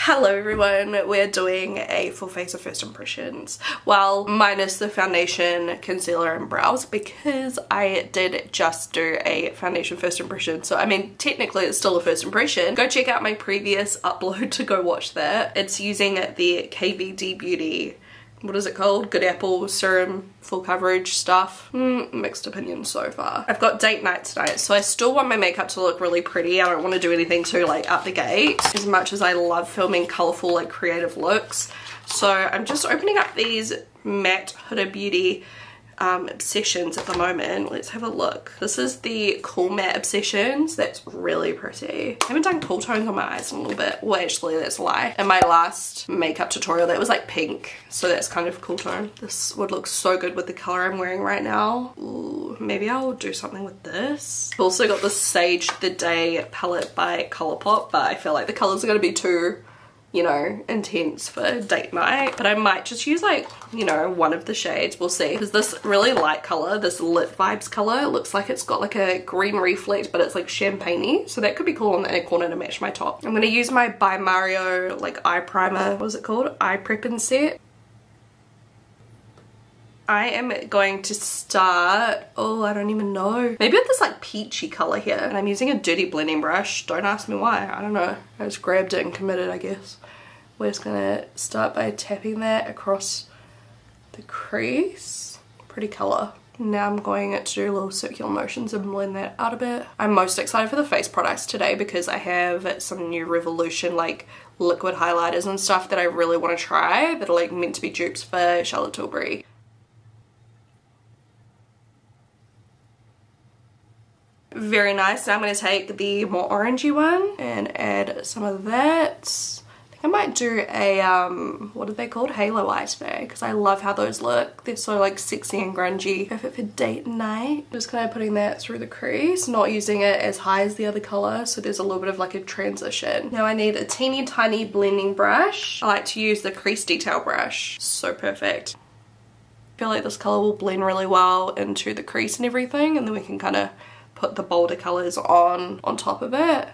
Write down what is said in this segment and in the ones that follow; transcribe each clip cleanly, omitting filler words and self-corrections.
Hello everyone, we're doing a full face of first impressions. Well, minus the foundation, concealer and brows, because I did just do a foundation first impression. So I mean, technically it's still a first impression. Go check out my previous upload to go watch that. It's using the KVD Beauty, what is it called? Good Apple Serum Full Coverage stuff. Mixed opinions so far. I've got date night tonight, so I still want my makeup to look really pretty. I don't want to do anything too like out the gate, as much as I love filming colourful like creative looks. So I'm just opening up these matte Huda Beauty Obsessions at the moment. Let's have a look. This is the Cool Matte Obsessions. That's really pretty. I haven't done cool tones on my eyes in a little bit. Well, actually that's a lie. In my last makeup tutorial that was like pink, so that's kind of cool tone. This would look so good with the color I'm wearing right now. Ooh, maybe I'll do something with this. I've also got the Sage the Day palette by Colourpop, but I feel like the colors are going to be too, you know, intense for date night. But I might just use like, you know, one of the shades. We'll see. Because this really light color, this Lit Vibes color, it looks like it's got like a green reflect, but it's like champagne-y. So that could be cool on the inner corner to match my top. I'm going to use my By Mario like eye primer. What is it called? Eye Preppin' Set. I am going to start, oh, I don't even know. Maybe with this like peachy color here. And I'm using a dirty blending brush. Don't ask me why. I don't know. I just grabbed it and committed, I guess. We're just gonna start by tapping that across the crease. Pretty color. Now I'm going to do little circular motions and blend that out a bit. I'm most excited for the face products today because I have some new Revolution like liquid highlighters and stuff that I really want to try that are like meant to be dupes for Charlotte Tilbury. Very nice. Now I'm going to take the more orangey one and add some of that. I think I might do a, what are they called? Halo eye today, because I love how those look. They're so like sexy and grungy. Perfect for date night. Just kind of putting that through the crease, not using it as high as the other color, so there's a little bit of like a transition. Now I need a teeny tiny blending brush. I like to use the crease detail brush. So perfect. I feel like this color will blend really well into the crease and everything, and then we can kind of put the bolder colors on top of it.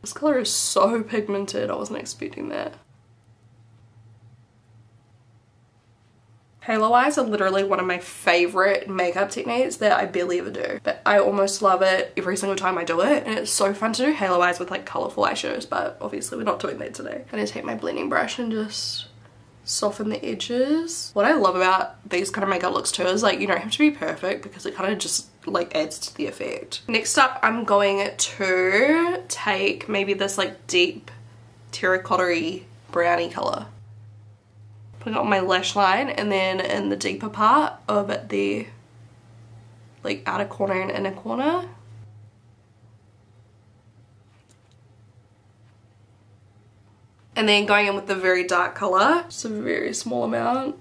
This color is so pigmented, I wasn't expecting that. Halo eyes are literally one of my favorite makeup techniques that I barely ever do, but I almost love it every single time I do it, and it's so fun to do halo eyes with like colorful eyeshadows, but obviously we're not doing that today. I'm gonna take my blending brush and just soften the edges. What I love about these kind of makeup looks too is like you don't have to be perfect because it kind of just like adds to the effect. Next up I'm going to take maybe this like deep terracotta-y brownie color. Put it on my lash line and then in the deeper part of the like outer corner and inner corner. And then going in with the very dark color, just a very small amount,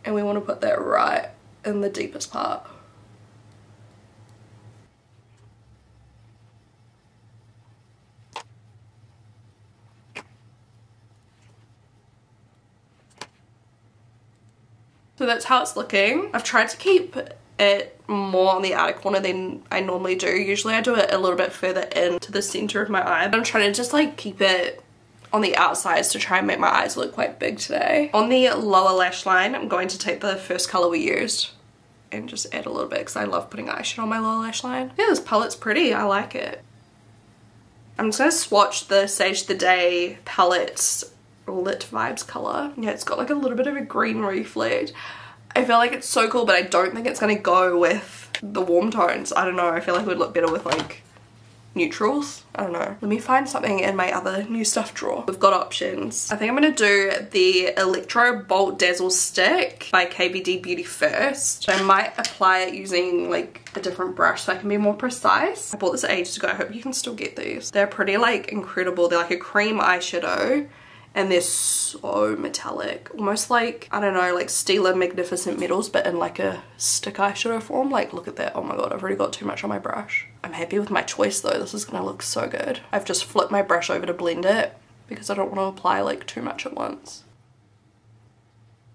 and we want to put that right in the deepest part. So that's how it's looking. I've tried to keep it more on the outer corner than I normally do. Usually I do it a little bit further into the center of my eye, but I'm trying to just like keep it on the outsides to try and make my eyes look quite big today. On the lower lash line, I'm going to take the first color we used and just add a little bit because I love putting eyeshadow on my lower lash line. Yeah, this palette's pretty. I like it. I'm just going to swatch the Sage the Day palette's Lit Vibes color. Yeah, it's got like a little bit of a green reflect. I feel like it's so cool, but I don't think it's going to go with the warm tones. I don't know. I feel like it would look better with like neutrals. I don't know. Let me find something in my other new stuff drawer. We've got options. I think I'm going to do the Electro Bolt Dazzle Stick by KVD Beauty first. I might apply it using like a different brush so I can be more precise. I bought this ages ago. I hope you can still get these. They're pretty like incredible. They're like a cream eyeshadow and they're so metallic. Almost like, I don't know, like Stila Magnificent Metals but in like a stick eyeshadow form. Like look at that. Oh my god, I've already got too much on my brush. I'm happy with my choice though. This is gonna look so good. I've just flipped my brush over to blend it because I don't want to apply like too much at once.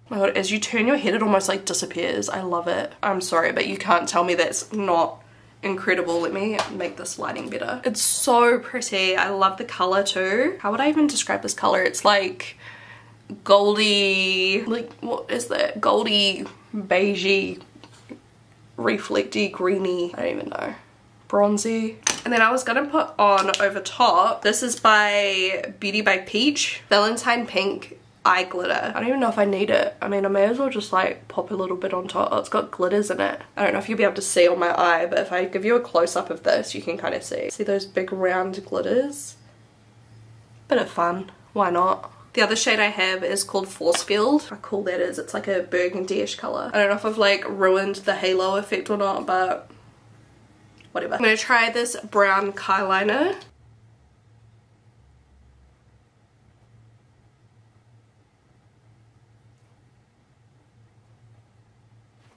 Oh my god, as you turn your head it almost like disappears. I love it. I'm sorry, but you can't tell me that's not incredible. Let me make this lighting better. It's so pretty. I love the color too. How would I even describe this color? It's like goldy, like what is that? Goldy, beigey, reflecty, greeny. I don't even know. Bronzy. And then I was gonna put on over top, this is by Beauty by Peach, Valentine Pink eye glitter. I don't even know if I need it. I mean, I may as well just like pop a little bit on top. Oh, it's got glitters in it. I don't know if you'll be able to see on my eye, but if I give you a close-up of this, you can kind of see. See those big round glitters? Bit of fun. Why not? The other shade I have is called Force Field. How cool that is. It's like a burgundy-ish color. I don't know if I've like ruined the halo effect or not, but whatever. I'm gonna try this brown eyeliner.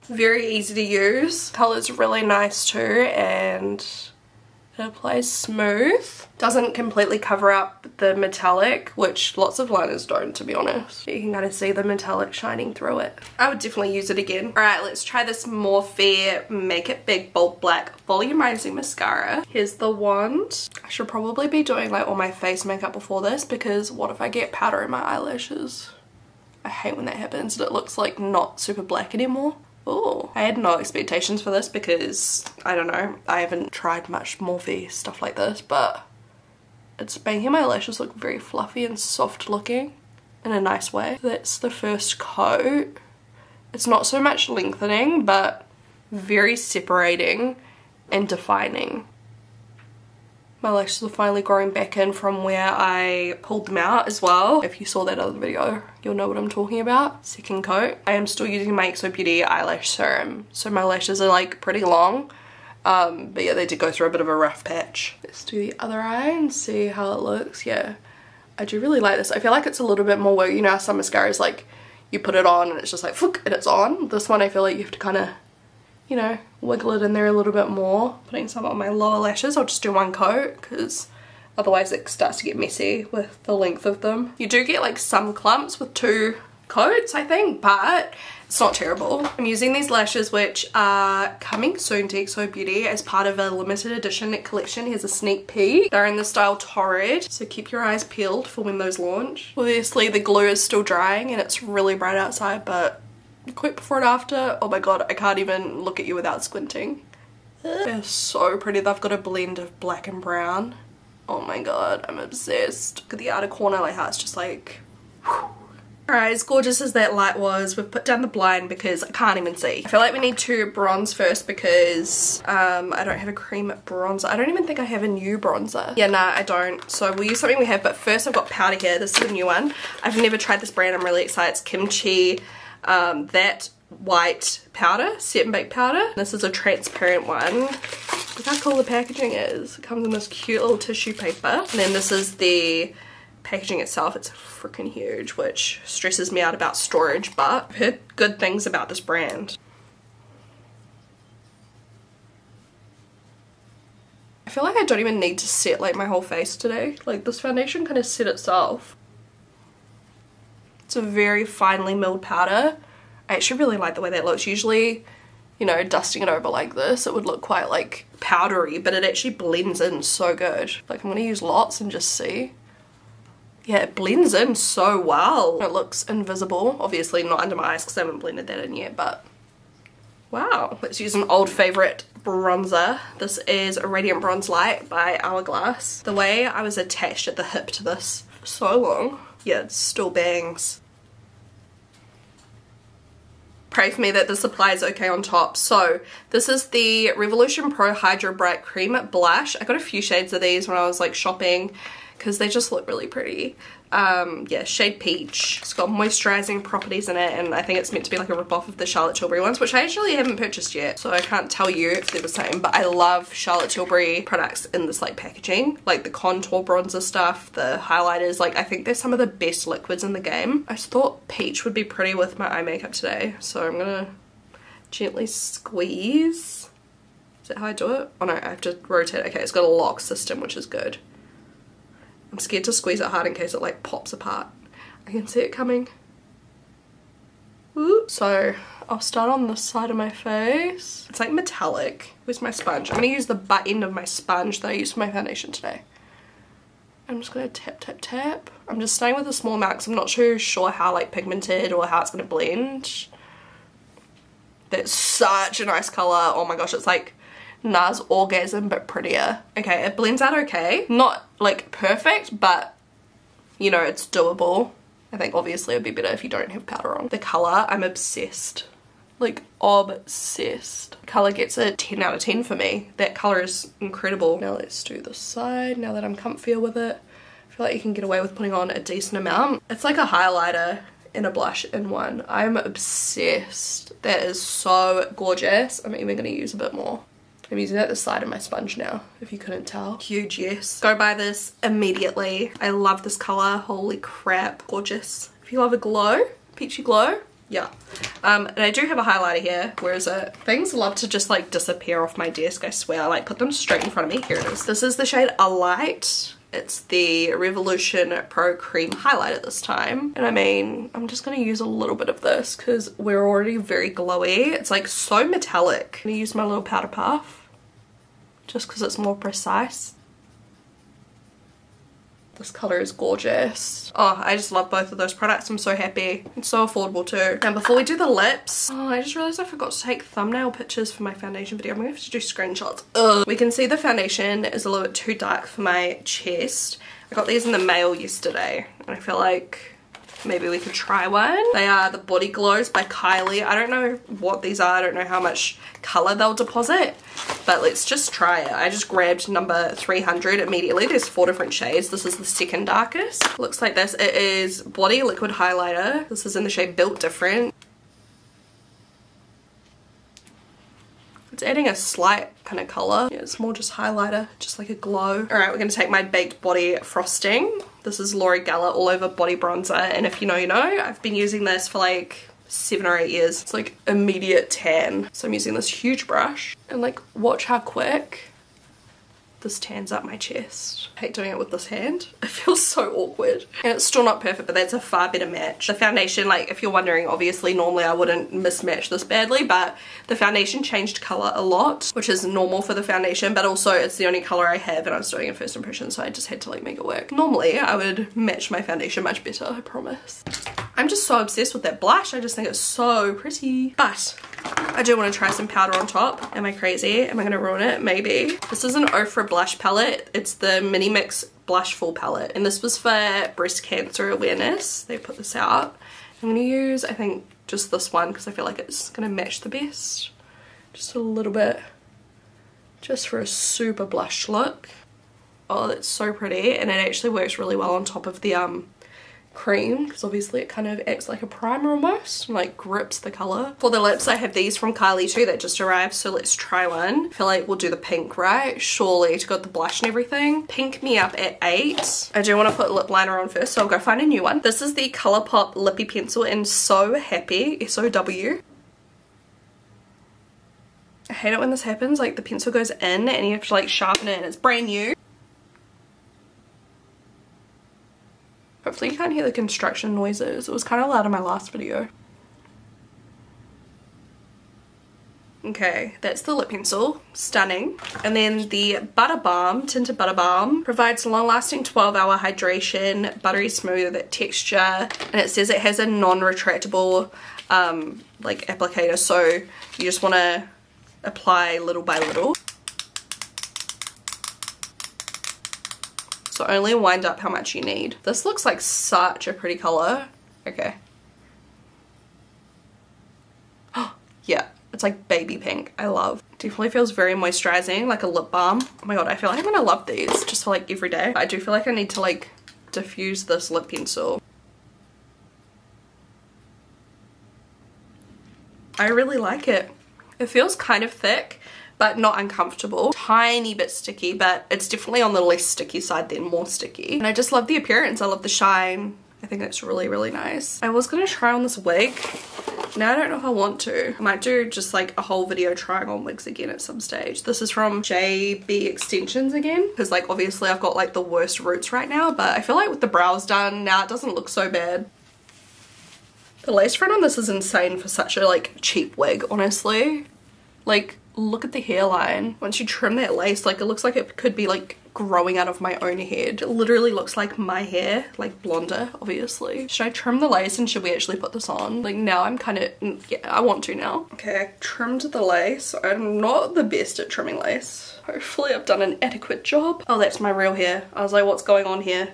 Very easy to use. Color's really nice too, and it applies smooth. Doesn't completely cover up the metallic, which lots of liners don't, to be honest. You can kind of see the metallic shining through it. I would definitely use it again. Alright, let's try this Morphe Make It Big Bold Black Volumizing Mascara. Here's the wand. I should probably be doing like all my face makeup before this, because what if I get powder in my eyelashes? I hate when that happens and it looks like not super black anymore. Oh, I had no expectations for this because, I don't know, I haven't tried much Morphe stuff like this, but it's making my lashes look very fluffy and soft looking in a nice way. That's the first coat. It's not so much lengthening, but very separating and defining. My lashes are finally growing back in from where I pulled them out as well. If you saw that other video, you'll know what I'm talking about. Second coat. I am still using my xoBeauty eyelash serum, so my lashes are like pretty long. But yeah, they did go through a bit of a rough patch. Let's do the other eye and see how it looks. Yeah, I do really like this. I feel like it's a little bit more work. You know how some mascaras, like, you put it on and it's just like, phook, and it's on. This one I feel like you have to kind of, you know, wiggle it in there a little bit more. Putting some on my lower lashes. I'll just do one coat because otherwise it starts to get messy with the length of them. You do get like some clumps with two coats, I think, but it's not terrible. I'm using these lashes which are coming soon to xoBeauty as part of a limited edition collection. Here's a sneak peek. They're in the style Torrid, so keep your eyes peeled for when those launch. Obviously the glue is still drying and it's really bright outside, but quick before and after, oh my god, I can't even look at you without squinting. They're so pretty. They've got a blend of black and brown. Oh my god, I'm obsessed. Look at the outer corner, like how it's just like, whew. Alright, as gorgeous as that light was, we've put down the blind because I can't even see. I feel like we need to bronze first because I don't have a cream bronzer. I don't even think I have a new bronzer. Yeah, nah, I don't. So we'll use something we have, but first I've got powder here. This is a new one. I've never tried this brand. I'm really excited. It's KimChi. That white powder, set and bake powder. This is a transparent one. Look how cool the packaging is. It comes in this cute little tissue paper. And then this is the packaging itself. It's freaking huge, which stresses me out about storage, but I've heard good things about this brand. I feel like I don't even need to set like my whole face today. Like this foundation kind of set itself. It's a very finely milled powder. I actually really like the way that looks. Usually, you know, dusting it over like this, it would look quite like powdery, but it actually blends in so good. Like I'm gonna use lots and just see. Yeah, it blends in so well. It looks invisible. Obviously not under my eyes because I haven't blended that in yet, but wow. Let's use an old favorite bronzer. This is a Radiant Bronze Light by Hourglass. The way I was attached at the hip to this for so long. Yeah, it still bangs. Pray for me that this applies okay on top. So this is the Revolution Pro Hydro Bright Cream Blush. I got a few shades of these when I was like shopping because they just look really pretty. Yeah, shade Peach. It's got moisturizing properties in it, and I think it's meant to be like a rip-off of the Charlotte Tilbury ones, which I actually haven't purchased yet, so I can't tell you if they're the same, but I love Charlotte Tilbury products in this like packaging, like the contour bronzer stuff, the highlighters. Like I think they're some of the best liquids in the game. I just thought peach would be pretty with my eye makeup today, so I'm gonna gently squeeze. Is that how I do it? Oh no, I have to rotate. Okay, it's got a lock system, which is good. I'm scared to squeeze it hard in case it like pops apart. I can see it coming. Ooh. So I'll start on this side of my face. It's like metallic. Where's my sponge? I'm gonna use the butt end of my sponge that I used for my foundation today. I'm just gonna tap, tap, tap. I'm just starting with a small amount because I'm not too sure how like pigmented or how it's gonna blend. That's such a nice color. Oh my gosh, it's like NARS Orgasm but prettier. Okay, it blends out okay. Not like perfect, but you know, it's doable. I think obviously it would be better if you don't have powder on. The color, I'm obsessed. Like obsessed. Color gets a 10 out of 10 for me. That color is incredible. Now let's do this side now that I'm comfier with it. I feel like you can get away with putting on a decent amount. It's like a highlighter and a blush in one. I'm obsessed. That is so gorgeous. I'm even gonna use a bit more. I'm using it at the side of my sponge now, if you couldn't tell. Huge yes. Go buy this immediately. I love this color. Holy crap. Gorgeous. If you love a glow, peachy glow, yeah. And I do have a highlighter here. Where is it? Things love to just like disappear off my desk, I swear. I like put them straight in front of me. Here it is. This is the shade Alight. It's the Revolution Pro Cream highlighter this time. And I mean, I'm just gonna use a little bit of this because we're already very glowy. It's like so metallic. I'm gonna use my little powder puff just because it's more precise. This color is gorgeous. Oh, I just love both of those products. I'm so happy. It's so affordable too. And before we do the lips, oh, I just realized I forgot to take thumbnail pictures for my foundation video. I'm gonna have to do screenshots. Ugh. We can see the foundation is a little bit too dark for my chest. I got these in the mail yesterday and I feel like maybe we could try one. They are the Body Glows by Kylie. I don't know what these are. I don't know how much color they'll deposit, but let's just try it. I just grabbed number 300 immediately. There's 4 different shades. This is the second darkest. Looks like this. It is Body Liquid Highlighter. This is in the shade Built Different. It's adding a slight kind of color. Yeah, it's more just highlighter, just like a glow. All right, we're gonna take my Baked Body Frosting. This is L'Oreal Gala All Over Body Bronzer, and if you know, you know. I've been using this for like 7 or 8 years. It's like immediate tan. So I'm using this huge brush, and like watch how quick this tans up my chest. I hate doing it with this hand. It feels so awkward. And it's still not perfect, but that's a far better match. The foundation, like if you're wondering, obviously normally I wouldn't mismatch this badly, but the foundation changed color a lot, which is normal for the foundation, but also it's the only color I have and I was doing a first impression, so I just had to like make it work. Normally I would match my foundation much better, I promise. I'm just so obsessed with that blush. I just think it's so pretty. But I do want to try some powder on top. Am I crazy? Am I going to ruin it? Maybe. This is an Ofra blush palette. It's the Mini Mix Blush Full palette. And this was for breast cancer awareness. They put this out. I'm going to use, I think, just this one because I feel like it's going to match the best. Just a little bit. Just for a super blush look. Oh, that's so pretty. And it actually works really well on top of the cream because obviously it kind of acts like a primer almost and like grips the color. For the lips I have these from Kylie too that just arrived, so let's try one. I feel like we'll do the pink, right? Surely, to got the blush and everything. Pink me up at 8. I do want to put lip liner on first, so I'll go find a new one. This is the Colourpop Lippy Pencil in So Happy, S-O-W. I hate it when this happens, like the pencil goes in and you have to like sharpen it and it's brand new. Hopefully you can't hear the construction noises. It was kind of loud in my last video. Okay, that's the lip pencil. Stunning. And then the Butter Balm, Tinted Butter Balm, provides long-lasting 12-hour hydration, buttery smooth texture, and it says it has a non-retractable like applicator, so you just want to apply little by little. So only wind up how much you need. This looks like such a pretty color. Okay. Oh, yeah. It's like baby pink. I love. Definitely feels very moisturizing, like a lip balm. Oh my god, I feel like I'm gonna love these just for like every day. I do feel like I need to like diffuse this lip pencil. I really like it. It feels kind of thick, but not uncomfortable. Tiny bit sticky, but it's definitely on the less sticky side than more sticky. And I just love the appearance. I love the shine. I think that's really, really nice. I was gonna try on this wig. Now I don't know if I want to. I might do just like a whole video trying on wigs again at some stage. This is from JB Extensions again, because like obviously I've got like the worst roots right now, but I feel like with the brows done now it doesn't look so bad. The lace front on this is insane for such a like cheap wig, honestly. Like, look at the hairline. Once you trim that lace, like it looks like it could be like growing out of my own head. It literally looks like my hair, like blonder, obviously. Should I trim the lace and should we actually put this on? Like now I'm kind of, yeah, I want to now. Okay, I trimmed the lace. I'm not the best at trimming lace. Hopefully I've done an adequate job. Oh, that's my real hair. I was like, what's going on here?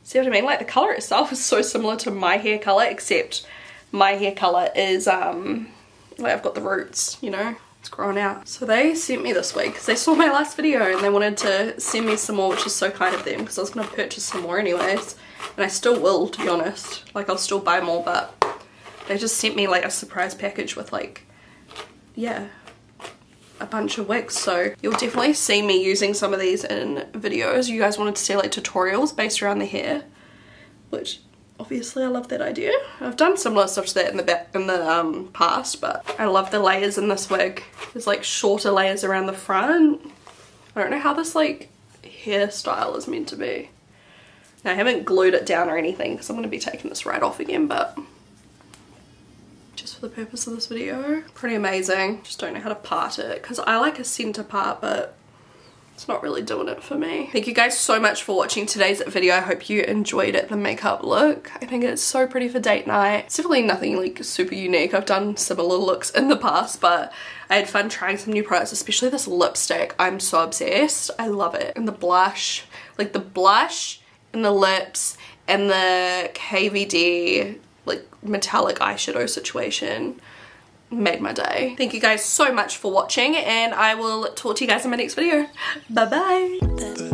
See what I mean? Like the color itself is so similar to my hair color, except my hair color is, like I've got the roots, you know? It's grown out. So they sent me this wig because they saw my last video and they wanted to send me some more, which is so kind of them because I was going to purchase some more anyways. And I still will, to be honest. Like I'll still buy more, but they just sent me like a surprise package with like, yeah, a bunch of wigs. So you'll definitely see me using some of these in videos. You guys wanted to see like tutorials based around the hair, which obviously I love that idea. I've done similar stuff to that in the past, but I love the layers in this wig. There's like shorter layers around the front. I don't know how this like hairstyle is meant to be. Now I haven't glued it down or anything because I'm going to be taking this right off again, but just for the purpose of this video, pretty amazing. Just don't know how to part it because I like a center part, but it's not really doing it for me. Thank you guys so much for watching today's video. I hope you enjoyed it, the makeup look. I think it's so pretty for date night. It's definitely nothing like super unique. I've done similar looks in the past, but I had fun trying some new products, especially this lipstick. I'm so obsessed. I love it. And the blush, like the blush and the lips and the KVD like metallic eyeshadow situation made my day. Thank you guys so much for watching and I will talk to you guys in my next video. Bye bye.